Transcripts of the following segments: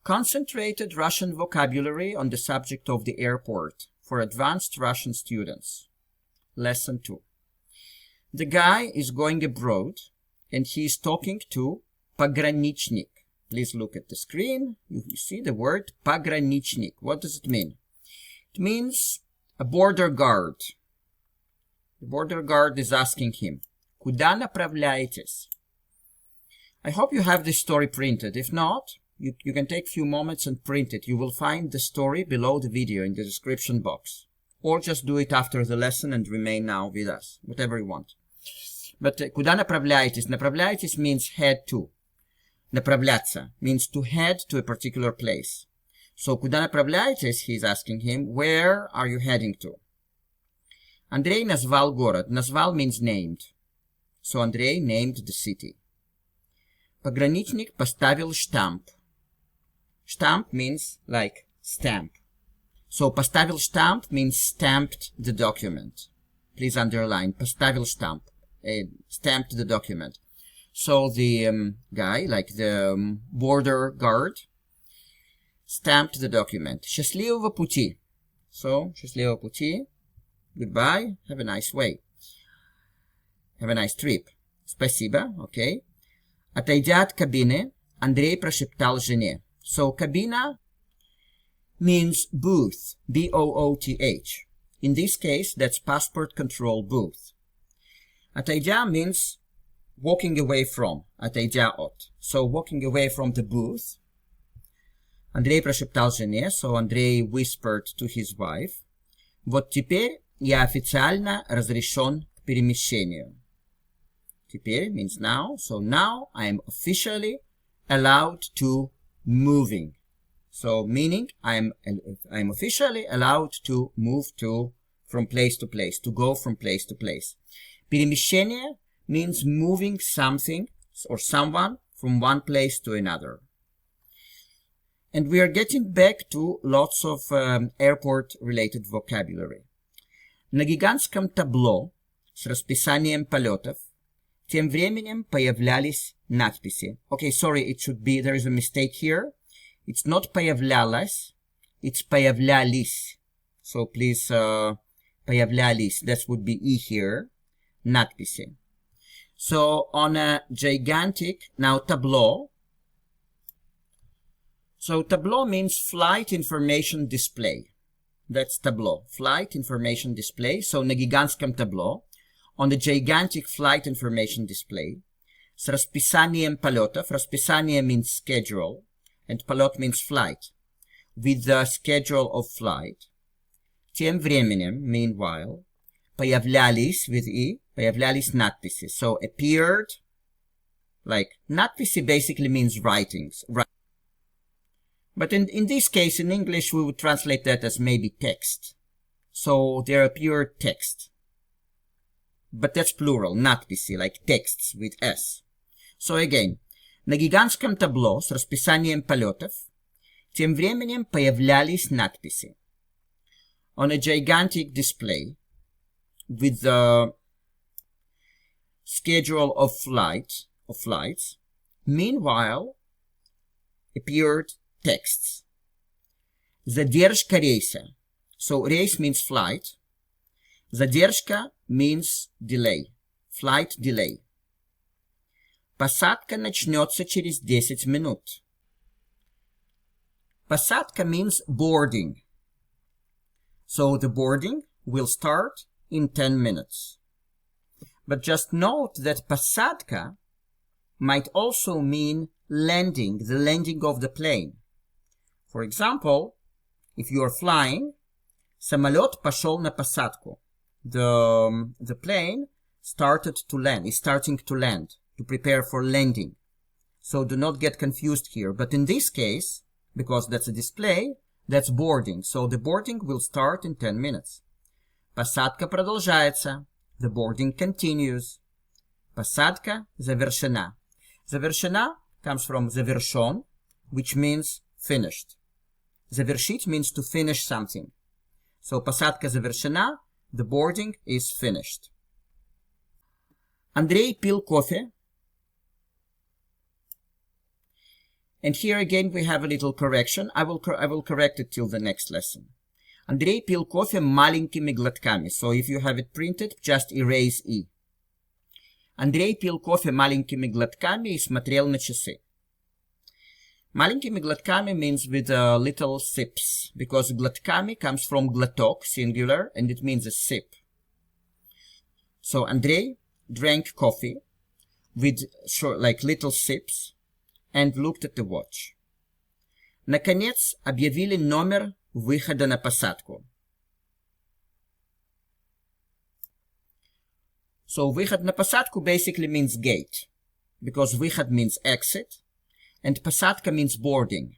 Concentrated Russian vocabulary on the subject of the airport for advanced Russian students. Lesson 2. The guy is going abroad and he is talking to пограничник. Please look at the screen. You see the word пограничник. What does it mean? It means a border guard. The border guard is asking him, куда направляетесь? I hope you have this story printed. If not, you can take a few moments and print it. You will find the story below the video in the description box. Or just do it after the lesson and remain now with us. Whatever you want. But куда направляетесь? Направляетесь means head to. Направляться means to head to a particular place. So куда направляетесь? He's asking him, where are you heading to? Андрей назвал город. Назвал means named. So Андрей named the city. Пограничник поставил штамп. Штамп means like stamp. So поставил штамп means stamped the document. Please underline. Поставил штамп. Stamped the document. So the guy, like the border guard, stamped the document. Счастливого пути. So, счастливого пути. Goodbye. Have a nice way. Have a nice trip. Спасибо. Okay. Отойдя от кабины, Андрей прошептал жене. So, кабина means booth. B-O-O-T-H. In this case, that's passport control booth. Отойдя means walking away from. Отойдя от. So, walking away from the booth. Андрей прошептал жене. So, Андрей whispered to his wife. Вот теперь я официально разрешен к перемещению. Теперь means now. So, now I am officially allowed to moving. So, meaning I'm officially allowed to move from place to place. To go from place to place. Перемещение means moving something or someone from one place to another. And we are getting back to lots of airport-related vocabulary. На гигантском табло с расписанием полетов тем временем появлялись надписи. Okay, sorry, it should be, there is a mistake here. It's not появлялась, it's появлялись. So please, появлялись, that would be E here. Надписи. So on a gigantic, now tableau. So tableau means flight information display. That's tableau, flight information display. So на гигантском табло, on the gigantic flight information display, с расписанием полетов, расписание means schedule, and полет means flight, with the schedule of flight. Тем временем, meanwhile, появлялись, with E, появлялись надписи. So appeared, like, надписи basically means writings. But in this case, in English, we would translate that as maybe text. So there appeared text. But that's plural, надписи, like texts with S. So again, на гигантском табло с расписанием полетов тем временем появлялись надписи. On a gigantic display with the schedule of flights, meanwhile appeared texts. Задержка рейса. So рейс means flight. Задержка means delay. Flight delay. Посадка начнется через 10 минут. Посадка means boarding. So the boarding will start in 10 minutes. But just note that посадка might also mean landing, the landing of the plane. For example, if you are flying, самолет пошел на посадку. The plane started to land, is starting to land, to prepare for landing. So do not get confused here. But in this case, because that's a display, that's boarding. So the boarding will start in 10 minutes. Посадка продолжается. The boarding continues. Посадка завершена. Завершена comes from завершен, which means finished. Завершить means to finish something. So посадка завершена, the boarding is finished. Андрей пил кофе. And here again we have a little correction. I will correct it till the next lesson. Андрей пил кофе маленькими глотками. So if you have it printed, just erase E. Андрей пил кофе маленькими глотками и смотрел на часы. Маленькими глотками means with little sips, because глотками comes from глоток, singular, and it means a sip. So Андрей drank coffee with short, like little sips, and looked at the watch. Наконец, объявили номер выхода на посадку. So, выход на посадку basically means gate, because выход means exit, and посадка means boarding.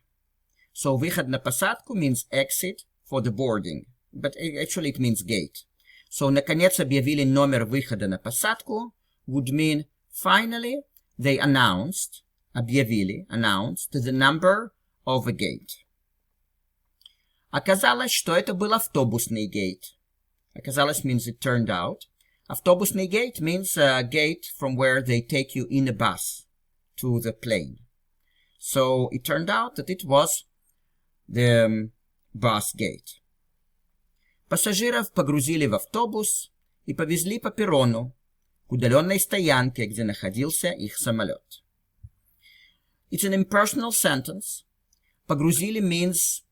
So, выход на посадку means exit for the boarding, but actually it means gate. So, наконец, объявили номер выхода на посадку would mean finally they announced, объявили, announced the number of a gate. Оказалось, что это был автобусный gate. Оказалось means it turned out. Автобусный gate means a gate from where they take you in a bus to the plane. So it turned out that it was the bus gate. Пассажиров погрузили в автобус и повезли по перрону к удаленной стоянке, где находился их самолет. It's an impersonal sentence. Погрузили means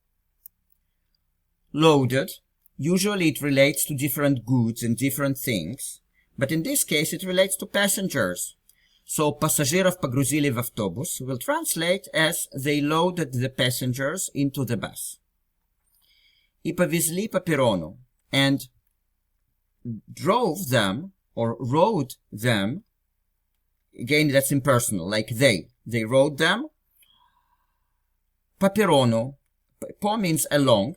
loaded. Usually it relates to different goods and different things, but in this case it relates to passengers. So пассажиров погрузили в автобус will translate as they loaded the passengers into the bus. И повезли по перрону, and drove them or rode them. Again, that's impersonal, like they rode them. По перрону. По means along.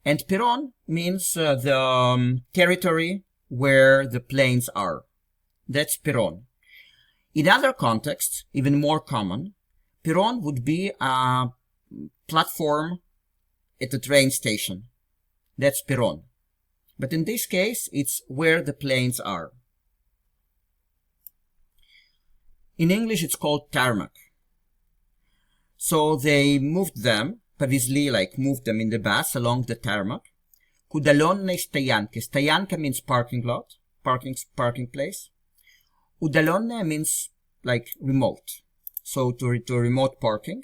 And перрон means the territory where the planes are. That's перрон. In other contexts, even more common, перрон would be a platform at a train station. That's перрон. But in this case, it's where the planes are. In English, it's called tarmac. So they moved them, повезли, like moved them in the bus along the tarmac, к удаленной стоянке. Стоянка means parking lot, parking place. Удаленная means like remote. So to remote parking,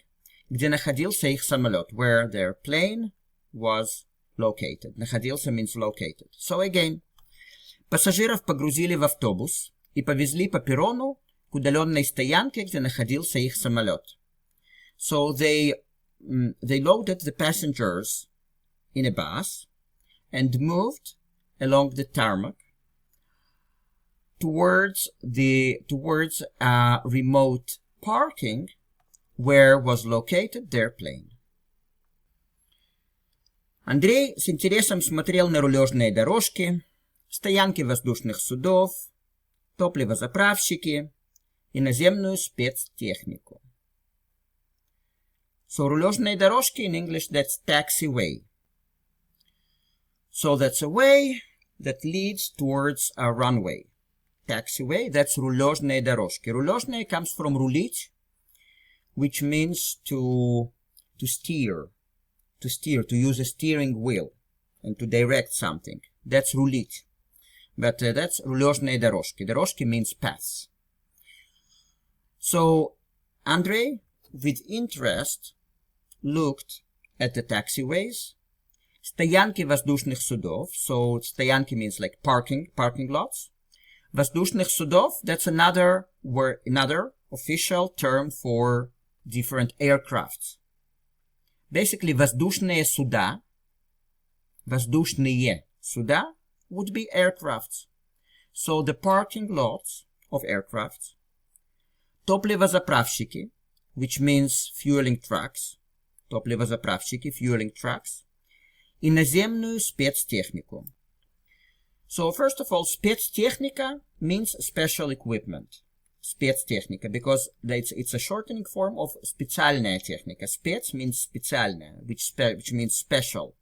где находился их самолет, where their plane was located. Находился means located. So again, пассажиров погрузили в автобус и повезли по перрону к удаленной стоянке, где находился их самолет. So they loaded the passengers in a bus and moved along the tarmac towards a remote parking where was located their plane. Андрей с интересом смотрел на рулежные дорожки, стоянки воздушных судов, топливозаправщики и наземную спецтехнику. So, рулежные дорожки, in English, that's taxiway. So, that's a way that leads towards a runway. Taxiway, that's рулежные дорожки. Рулежные comes from рулить, which means to steer, to use a steering wheel and to direct something. That's рулить. But that's рулежные дорожки. Дорожки means paths. So, Andrei, with interest, looked at the taxiways, стоянки воздушных судов. So, стоянки means like parking lots. Воздушных судов, that's another official term for different aircrafts. Basically, воздушные суда would be aircrafts. So, the parking lots of aircrafts. Топливозаправщики, which means fueling trucks. Топливозаправщики, fueling trucks. И наземную спецтехнику. So, first of all, спецтехника means special equipment. Спецтехника, because it's a shortening form of специальная техника. Спец means специальная, which means special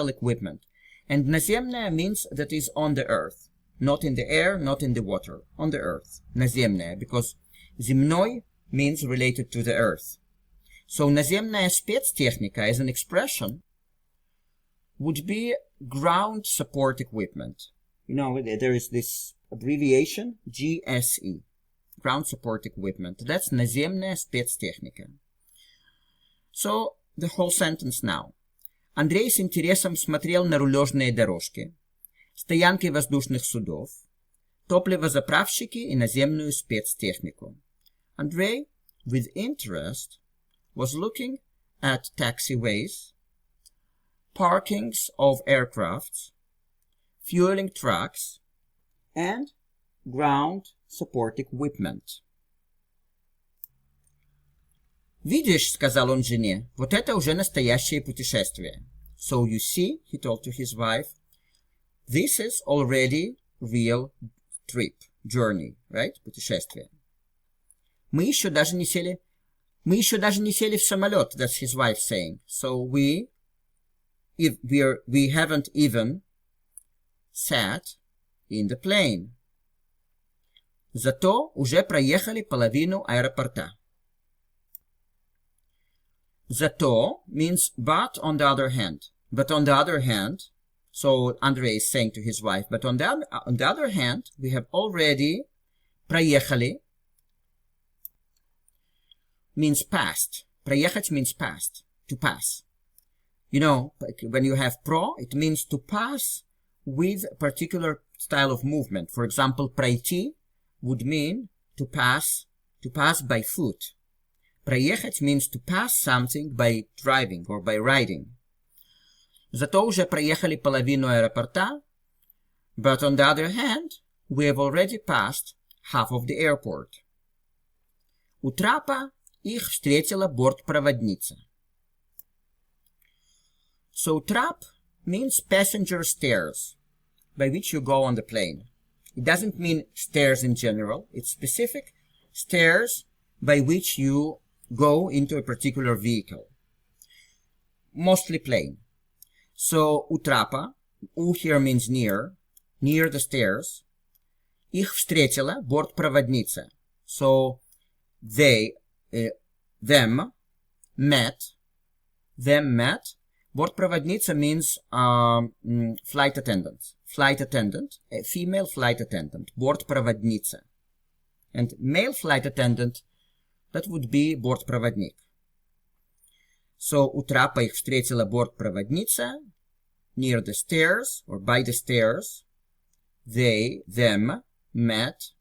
equipment. And наземная means that is on the earth. Not in the air, not in the water. On the earth. Наземная, because земной means related to the earth. So наземная спецтехника as an expression would be ground support equipment. You know, there is this abbreviation, GSE, ground support equipment. That's наземная спецтехника. So, the whole sentence now. Андрей с интересом смотрел на рулежные дорожки, стоянки воздушных судов, топливозаправщики и наземную спецтехнику. Andrei, with interest, was looking at taxiways, parkings of aircrafts, fueling trucks, and ground support equipment. «Видишь, — сказал он жене, — вот это уже настоящее путешествие. So you see, he told to his wife, this is already real trip, journey, right? Путешествие. Мы еще даже не сели в самолет, that's his wife saying. So we haven't even sat in the plane. Зато уже проехали половину аэропорта». Зато means but on the other hand. But on the other hand, so Andrei is saying to his wife, but on the other hand, we have already проехали means past. Проехать means past, to pass. You know, when you have pro, it means to pass with a particular style of movement. For example, пройти would mean to pass by foot. Проехать means to pass something by driving or by riding. Зато уже проехали половину аэропорта, but on the other hand, we have already passed half of the airport. У трапа их встретила бортпроводница. So trap means passenger stairs, by which you go on the plane. It doesn't mean stairs in general, it's specific stairs by which you go into a particular vehicle. Mostly plane. So, у трапа, у here means near the stairs. Их встретила бортпроводница. So, them met. Бортпроводница means flight attendant, a female flight attendant, бортпроводница. And male flight attendant, that would be бортпроводник. So, у трапа их встретила бортпроводница, near the stairs, or by the stairs. Them met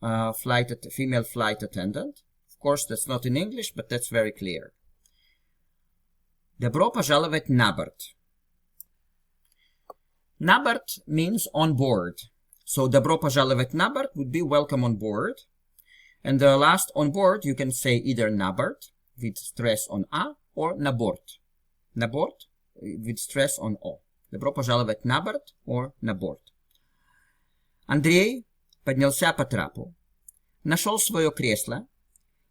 female flight attendant. Of course, that's not in English, but that's very clear. Добро пожаловать на борт. На борт means on board. So, добро пожаловать на борт would be welcome on board. And the last on board, you can say either на борт, with stress on a, or на борт. На борт, with stress on o. Добро пожаловать на борт, or на борт. Андрей поднялся по трапу, нашел свое кресло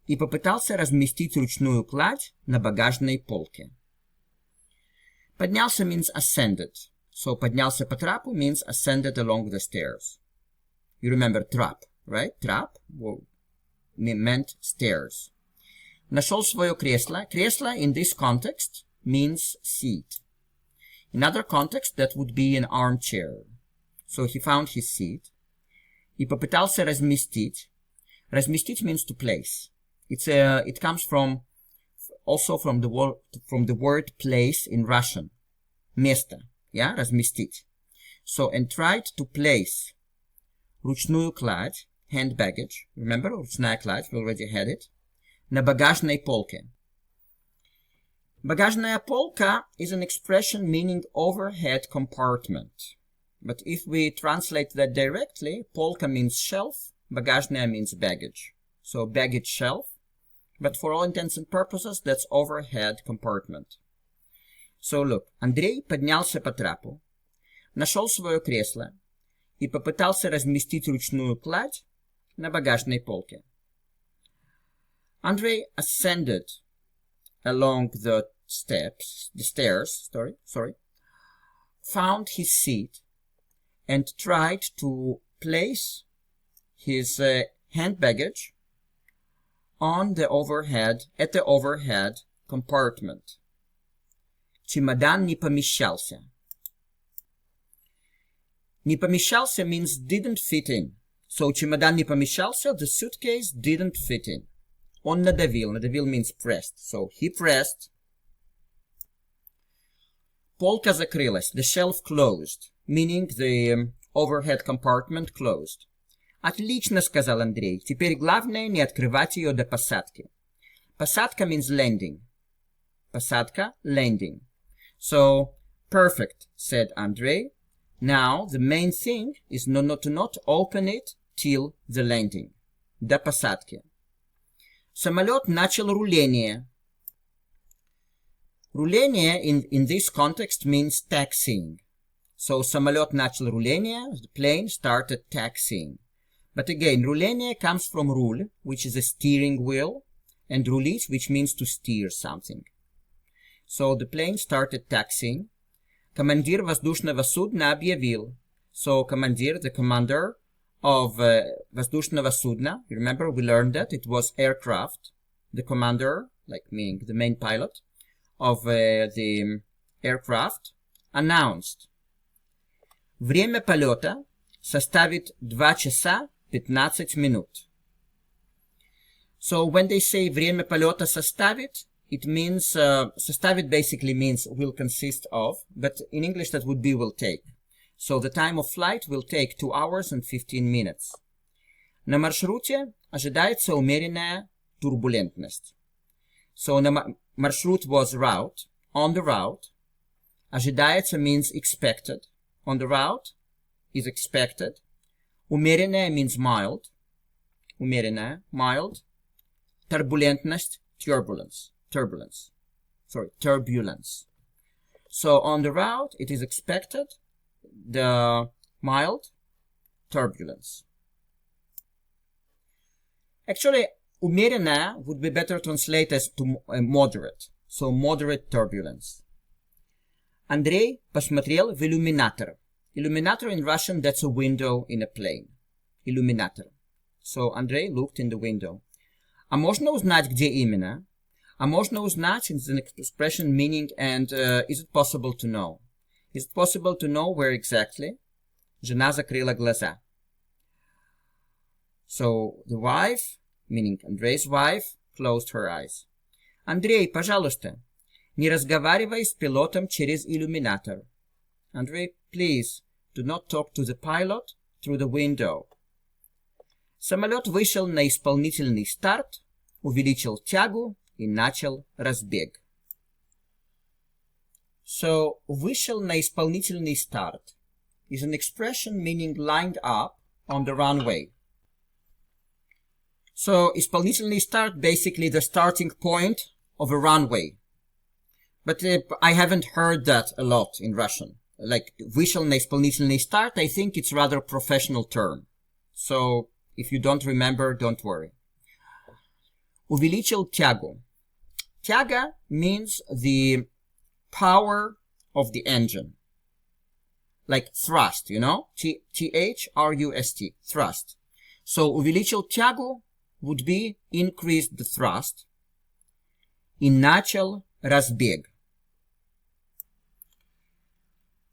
и попытался разместить ручную кладь на багажной полке. Поднялся means ascended. So, поднялся по трапу means ascended along the stairs. You remember trap, right? Trap meant stairs. Нашел свое кресло. Кресло in this context means seat. In other context, that would be an armchair. So he found his seat. И попытался разместить. Разместить means to place. It comes from the word place in Russian. Место. Yeah, разместить. So, and tried to place ручную кладь, hand baggage. Remember, ручная кладь, we already had it. На багажной полке. Багажная полка is an expression meaning overhead compartment. But if we translate that directly, полка means shelf, багажная means baggage. So baggage shelf, but for all intents and purposes, that's overhead compartment. So look, Андрей поднялся по трапу, нашел свое кресло и попытался разместить ручную кладь на багажной полке. Andrei ascended along the stairs, found his seat, and tried to place his hand baggage at the overhead compartment. Чемодан не помещался. Не помещался means didn't fit in. So чемодан не помещался, the suitcase didn't fit in. Он надавил. Надавил means pressed. So he pressed. Полка закрылась. The shelf closed. Meaning the overhead compartment closed. Отлично, сказал Андрей. Теперь главное не открывать ее до посадки. Посадка means landing. Посадка, landing. So, perfect, said Andrei. Now, the main thing is to not open it till the landing. До посадки. Самолет начал руление. Руление in this context means taxiing. So, самолет начал руление, the plane started taxiing. But again, руление comes from rule, which is a steering wheel, and рулить, which means to steer something. So, the plane started taxiing. Командир воздушного судна объявил. So, командир, the commander of воздушного судна, you remember we learned that it was aircraft. The commander, like meaning the main pilot of the aircraft, announced. Время полета составит 2 часа 15 минут. So, when they say время полета составит, it means, составит basically means will consist of, but in English that would be will take. So the time of flight will take 2 hours and 15 minutes. На маршруте ожидается умеренная турбулентность. So маршрут was route, on the route. Ожидается means expected. On the route is expected. Умеренная means mild. Умеренная, mild. Турбулентность, turbulence. Turbulence. So on the route, it is expected the mild turbulence. Actually, умеренная would be better translated as to moderate. So moderate turbulence. Андрей посмотрел в иллюминатор. Illuminator in Russian, that's a window in a plane. Illuminator. So Andrei looked in the window. А можно узнать, где именно? А можно узнать is an expression meaning and is it possible to know? Is it possible to know where exactly? Жена закрыла глаза. So the wife, meaning Andrei's wife, closed her eyes. Андрей, пожалуйста, не разговаривай с пилотом через иллюминатор. Andrei, please, do not talk to the pilot through the window. Самолет вышел на исполнительный старт, увеличил тягу и начал разбег. So, вышел на исполнительный старт is an expression meaning lined up on the runway. So, исполнительный старт, basically the starting point of a runway. But I haven't heard that a lot in Russian. Like, вышел на исполнительный старт, I think it's rather a professional term. So, if you don't remember, don't worry. Увеличил тягу. Тяга means the power of the engine. Like thrust, you know? T-H-R-U-S-T. Thrust. So, увеличил тягу would be increased the thrust. И начал разбег.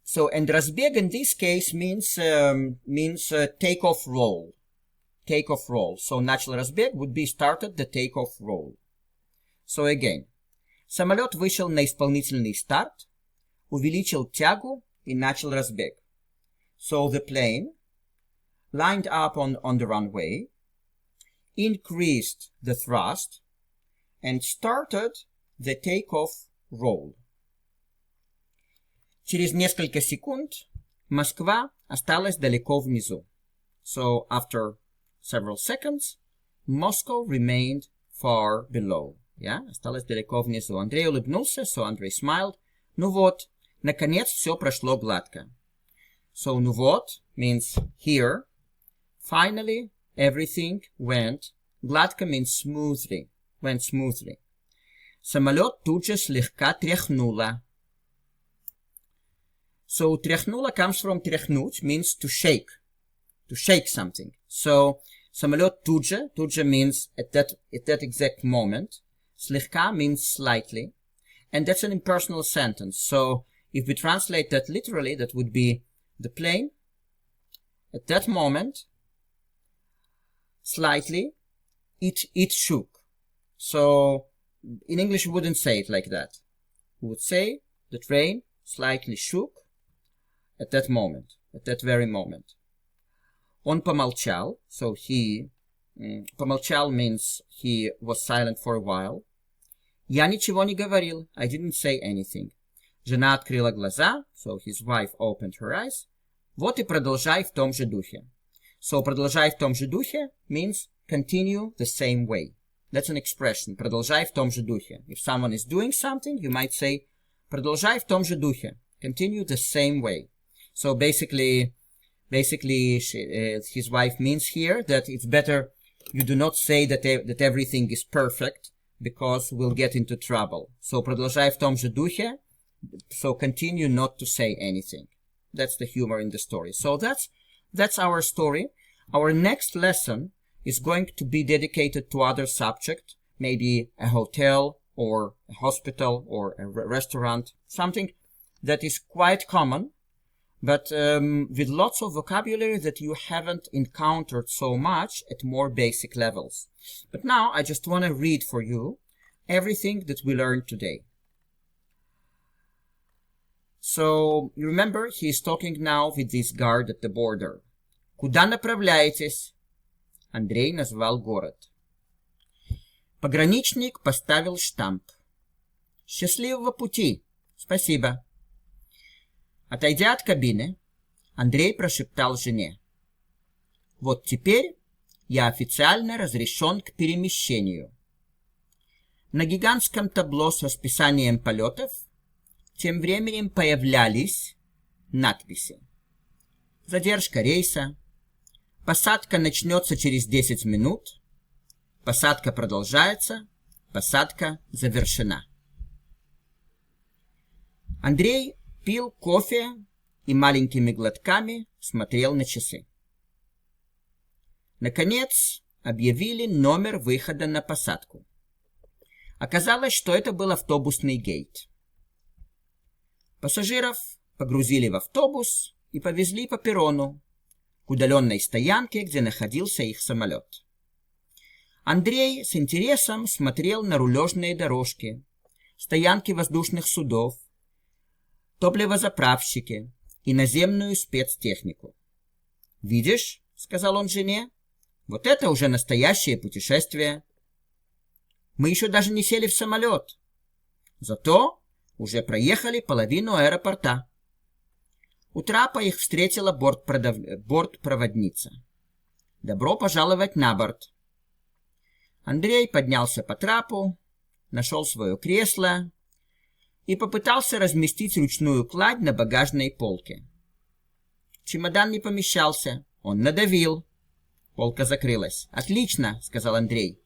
So, and разбег in this case means take-off roll. Take-off roll. So, начал разбег would be started the take-off roll. So, again. Самолет вышел на исполнительный старт, увеличил тягу и начал разбег. So, the plane lined up on the runway, increased the thrust, and started the take-off roll. Через несколько секунд Москва осталась далеко внизу. So, after several seconds, Moscow remained far below. Yeah? Осталась далеко внизу. Андрей улыбнулся, so Andrei smiled. Ну вот, наконец все прошло гладко. So, ну вот means here. Finally, everything went. Гладко means smoothly. Went smoothly. Самолет тут же слегка тряхнуло. So, тряхнуло comes from тряхнуть, means to shake. To shake something. So, Самолет тут же means at that exact moment. Слегка means slightly. And that's an impersonal sentence. So if we translate that literally, that would be the plane at that moment, slightly, it shook. So in English we wouldn't say it like that. We would say the train slightly shook at that moment, at that very moment. Он помолчал, so he, помолчал means he was silent for a while. Я ничего не говорил, I didn't say anything. Жена открыла глаза, so his wife opened her eyes. Вот и продолжай в том же духе. So продолжай в том же духе means continue the same way. That's an expression, продолжай в том же духе. If someone is doing something, you might say продолжай в том же духе. Continue the same way. So basically his wife means here that it's better you do not say that everything is perfect, because we'll get into trouble. So продолжай в том же духе, so continue not to say anything. That's the humor in the story. So that's our story. Our next lesson is going to be dedicated to other subject, maybe a hotel or a hospital or a restaurant, something that is quite common, but with lots of vocabulary that you haven't encountered so much at more basic levels. But now I just want to read for you everything that we learned today. So you remember he is talking now with this guard at the border. Куда направляетесь? Андрей назвал город. Пограничник поставил штамп. Счастливого пути. Спасибо. Отойдя от кабины, Андрей прошептал жене. Вот теперь я официально разрешен к перемещению. На гигантском табло с расписанием полетов тем временем появлялись надписи. Задержка рейса. Посадка начнется через 10 минут. Посадка продолжается. Посадка завершена. Андрей пил кофе и маленькими глотками смотрел на часы. Наконец, объявили номер выхода на посадку. Оказалось, что это был автобусный гейт. Пассажиров погрузили в автобус и повезли по перрону к удаленной стоянке, где находился их самолет. Андрей с интересом смотрел на рулежные дорожки, стоянки воздушных судов, топливозаправщики и наземную спецтехнику. «Видишь, — сказал он жене, — вот это уже настоящее путешествие. Мы еще даже не сели в самолет, зато уже проехали половину аэропорта». У трапа их встретила бортпроводница. «Добро пожаловать на борт». Андрей поднялся по трапу, нашел свое кресло и попытался разместить ручную кладь на багажной полке. Чемодан не помещался, он надавил. Полка закрылась. «Отлично, — сказал Андрей.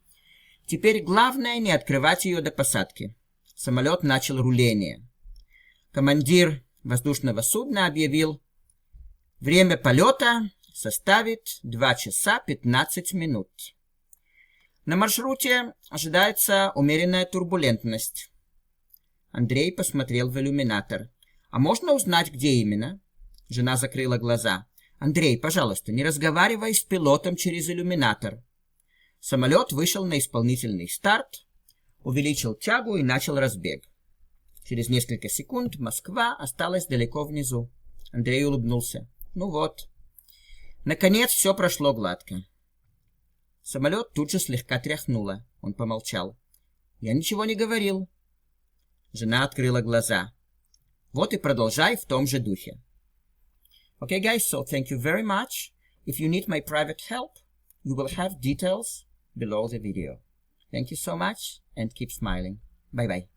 Теперь главное не открывать ее до посадки». Самолет начал руление. Командир воздушного судна объявил: время полета составит 2 часа 15 минут. На маршруте ожидается умеренная турбулентность. Андрей посмотрел в иллюминатор. «А можно узнать, где именно?» Жена закрыла глаза. «Андрей, пожалуйста, не разговаривай с пилотом через иллюминатор». Самолет вышел на исполнительный старт, увеличил тягу и начал разбег. Через несколько секунд Москва осталась далеко внизу. Андрей улыбнулся. «Ну вот. Наконец все прошло гладко». Самолет тут же слегка тряхнуло. Он помолчал. «Я ничего не говорил». Жена открыла глаза. «Вот и продолжай в том же духе». Okay, guys, so thank you very much. If you need my private help, you will have details below the video. Thank you so much and keep smiling. Bye-bye.